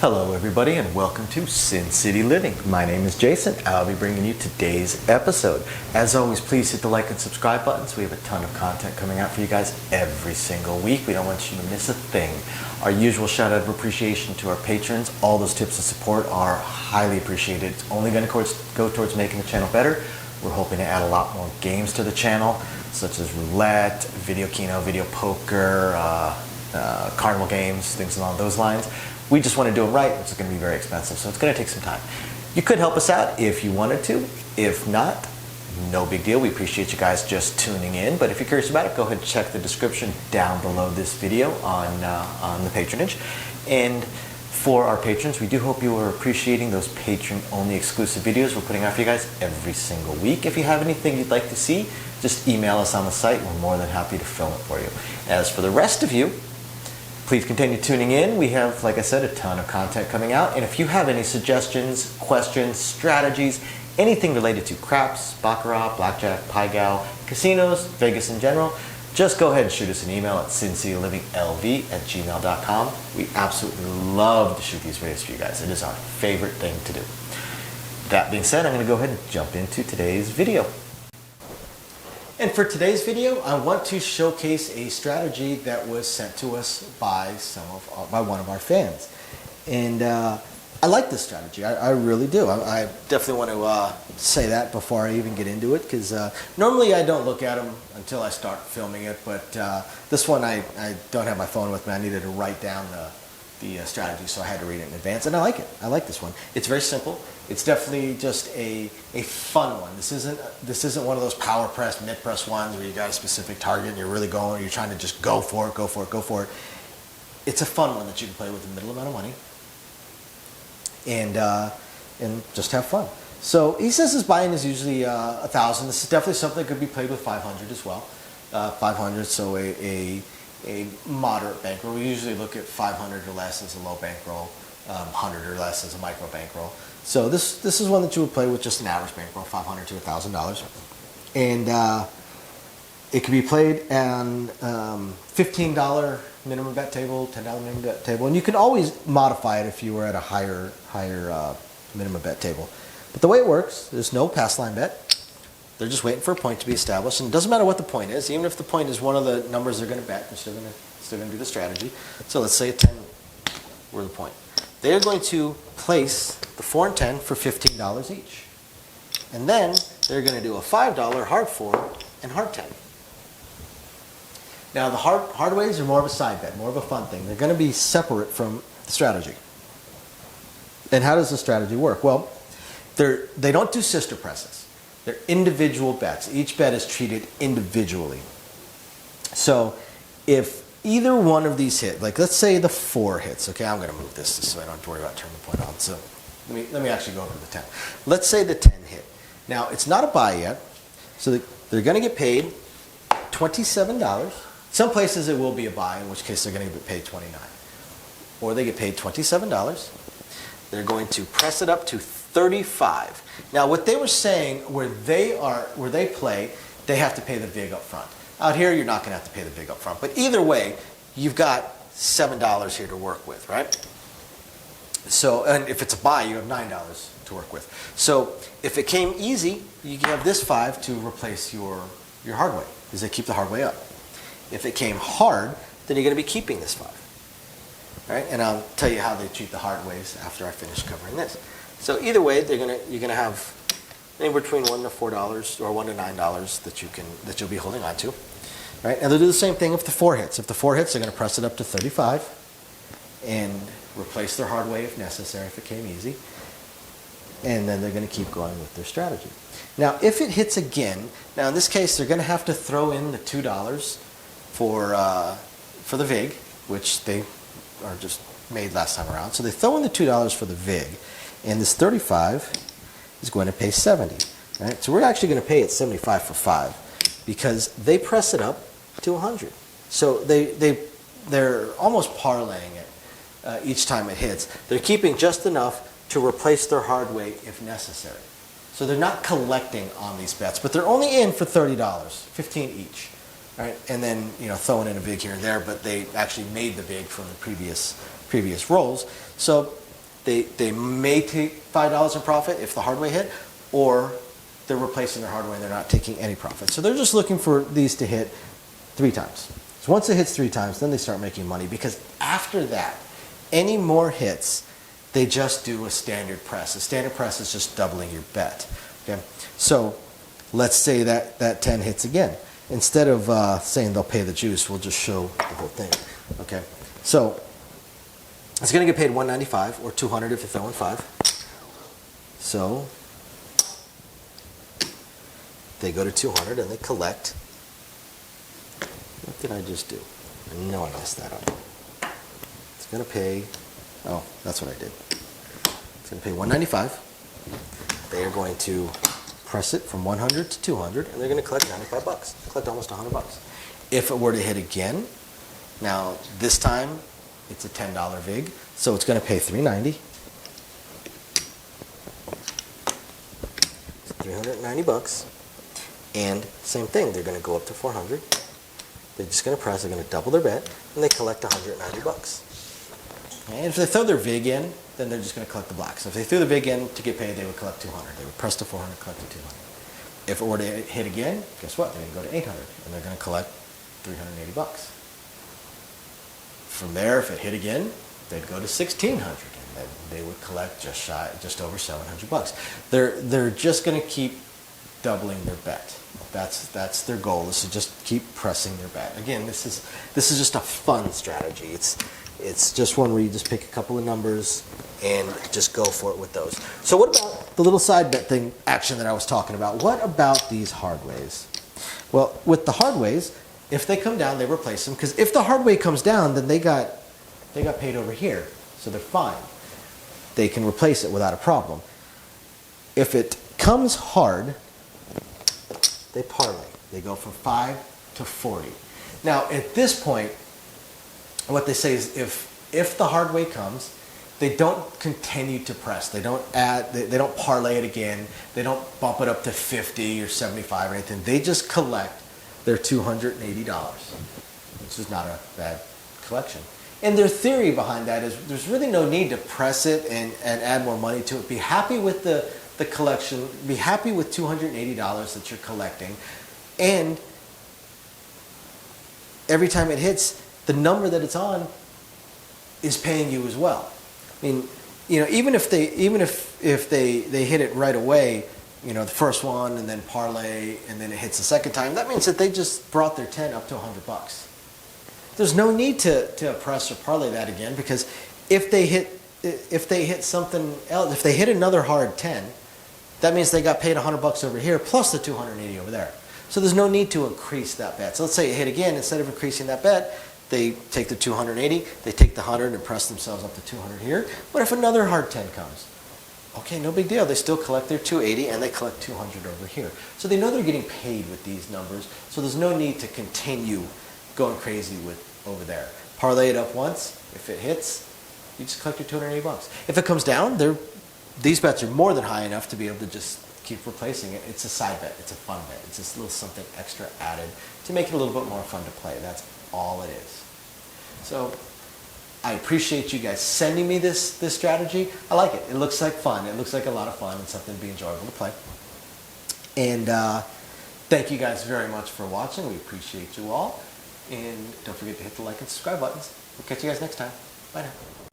Hello everybody and welcome to Sin City Living. My name is Jason. I'll be bringing you today's episode. As always, please hit the like and subscribe buttons. We have a ton of content coming out for you guys every single week. We don't want you to miss a thing. Our usual shout out of appreciation to our patrons. All those tips and support are highly appreciated. It's only going to go towards making the channel better. We're hoping to add a lot more games to the channel, such as roulette, video keno, video poker, carnival games, things along those lines. We just want to do it right, which is going to be very expensive, so it's going to take some time. You could help us out if you wanted to. If not, no big deal. We appreciate you guys just tuning in, but if you're curious about it, go ahead and check the description down below this video on the patronage. And for our patrons, we do hope you are appreciating those patron-only exclusive videos we're putting out for you guys every single week. If you have anything you'd like to see, just email us on the site. We're more than happy to film it for you. As for the rest of you, please continue tuning in. We have, like I said, a ton of content coming out. And if you have any suggestions, questions, strategies, anything related to craps, baccarat, blackjack, pai gow, casinos, Vegas in general, just go ahead and shoot us an email at sincityliving@gmail.com. We absolutely love to shoot these videos for you guys. It is our favorite thing to do. That being said, I'm going to go ahead and jump into today's video. And for today's video, I want to showcase a strategy that was sent to us by one of our fans. And I like this strategy. I really do. I definitely want to say that before I even get into it, because normally I don't look at them until I start filming it, but this one I don't have my phone with me. I needed to write down the strategy, so I had to read it in advance, and I like it. I like this one. It's very simple. It's definitely just a fun one. This isn't one of those power press, mid press ones where you got a specific target and you're really going, you're trying to just go for it. It's a fun one that you can play with a middle amount of money and just have fun. So he says his buy-in is usually 1,000. This is definitely something that could be played with 500 as well. 500, so a moderate bankroll. We usually look at 500 or less as a low bankroll, 100 or less as a micro bankroll. So this is one that you would play with just an average bankroll, $500 to $1,000, and it can be played on $15 minimum bet table, $10 minimum bet table, and you can always modify it if you were at a higher minimum bet table. But the way it works, there's no pass line bet. They're just waiting for a point to be established, and it doesn't matter what the point is. Even if the point is one of the numbers they're going to bet, they're still going to do the strategy. So let's say a 10 were the point. They're going to place the 4 and 10 for $15 each, and then they're going to do a $5 hard 4 and hard 10. Now the hard ways are more of a side bet, more of a fun thing. They're going to be separate from the strategy. And how does the strategy work? Well, they don't do sister presses. They're individual bets. Each bet is treated individually. So if either one of these hit, like let's say the 4 hits, okay, I'm going to move this so I don't have to worry about turning the point on. So let me actually go over the 10. Let's say the 10 hit. Now it's not a buy yet, so they're going to get paid $27. Some places it will be a buy, in which case they're going to get paid $29. Or they get paid $27. They're going to press it up to $35. Now, what they were saying, where they play, they have to pay the vig up front. Out here, you're not going to have to pay the vig up front. But either way, you've got $7 here to work with, right? So, and if it's a buy, you have $9 to work with. So, if it came easy, you have this 5 to replace your hard way, because they keep the hard way up. If it came hard, then you're going to be keeping this 5. All right? And I'll tell you how they treat the hard ways after I finish covering this. So either way, you're gonna have anywhere between $1 to $4 or $1 to $9 that you'll be holding on to, right? And they'll do the same thing if the 4 hits. If the 4 hits, they're gonna press it up to $35 and replace their hard way if necessary, if it came easy, and then they're gonna keep going with their strategy. Now, if it hits again, now in this case, they're gonna have to throw in the $2 for the vig, which they are just made last time around. So they throw in the $2 for the vig. And this 35 is going to pay 70, right? So we're actually going to pay it 75 for 5 because they press it up to 100. So they're almost parlaying it each time it hits. They're keeping just enough to replace their hard way if necessary. So they're not collecting on these bets, but they're only in for $30, 15 each, right? And then throwing in a vig here and there, but they actually made the vig from the previous rolls. So They may take $5 in profit if the hard way hit, or they're replacing their hard way and they're not taking any profit. So they're just looking for these to hit 3 times. So once it hits 3 times, then they start making money, because after that, any more hits, they just do a standard press. A standard press is just doubling your bet. Okay? So let's say that 10 hits again. Instead of saying they'll pay the juice, we'll just show the whole thing. Okay? So it's going to get paid $195 or $200 if you're throwing 5. So they go to 200 and they collect. What did I just do? I know I messed that up. It's going to pay, oh, that's what I did. It's going to pay $195. They are going to press it from 100 to 200, and they're going to collect $95. Collect almost $100. If it were to hit again, now this time it's a $10 vig, so it's going to pay $390. It's $390. And same thing, they're going to go up to 400. They're just going to press, they're going to double their bet, and they collect $190. And if they throw their vig in, then they're just going to collect the black. So if they threw the vig in to get paid, they would collect 200. They would press to 400, collect to 200. If it were to hit again, guess what? They're going to go to 800, and they're going to collect $380. From there, if it hit again, they'd go to 1600, and they would collect just over $700. They're just going to keep doubling their bet. That's their goal, is to just keep pressing their bet. Again, this is just a fun strategy. It's just one where you just pick a couple of numbers and just go for it with those. So what about the little side bet thing action that I was talking about? What about these hard ways? Well, with the hard ways, if they come down, they replace them, because if the hard way comes down, then they got paid over here, so they're fine. They can replace it without a problem. If it comes hard, they parlay. They go from 5 to 40. Now, at this point, what they say is if the hard way comes, they don't continue to press. They don't add. They don't parlay it again. They don't bump it up to 50 or 75 or anything. They just collect their $280, which is not a bad collection. And their theory behind that is there's really no need to press it and add more money to it. Be happy with the collection. Be happy with $280 that you're collecting. And every time it hits, the number that it's on is paying you as well. I mean, you know, even if they hit it right away, you know, the first one and then parlay and then it hits the second time, that means that they just brought their 10 up to $100. There's no need to press or parlay that again, because if they hit something else, if they hit another hard 10, that means they got paid $100 over here plus the 280 over there. So there's no need to increase that bet. So let's say it hit again, instead of increasing that bet, they take the 280, they take the 100 and press themselves up to 200 here. What if another hard 10 comes? Okay, no big deal. They still collect their 280 and they collect 200 over here. So they know they're getting paid with these numbers, so there's no need to continue going crazy with over there. Parlay it up once. If it hits, you just collect your $280. If it comes down, these bets are more than high enough to be able to just keep replacing it. It's a side bet. It's a fun bet. It's just a little something extra added to make it a little bit more fun to play. That's all it is. So I appreciate you guys sending me this strategy. I like it. It looks like fun. It looks like a lot of fun and something to be enjoyable to play. And thank you guys very much for watching. We appreciate you all. And don't forget to hit the like and subscribe buttons. We'll catch you guys next time. Bye now.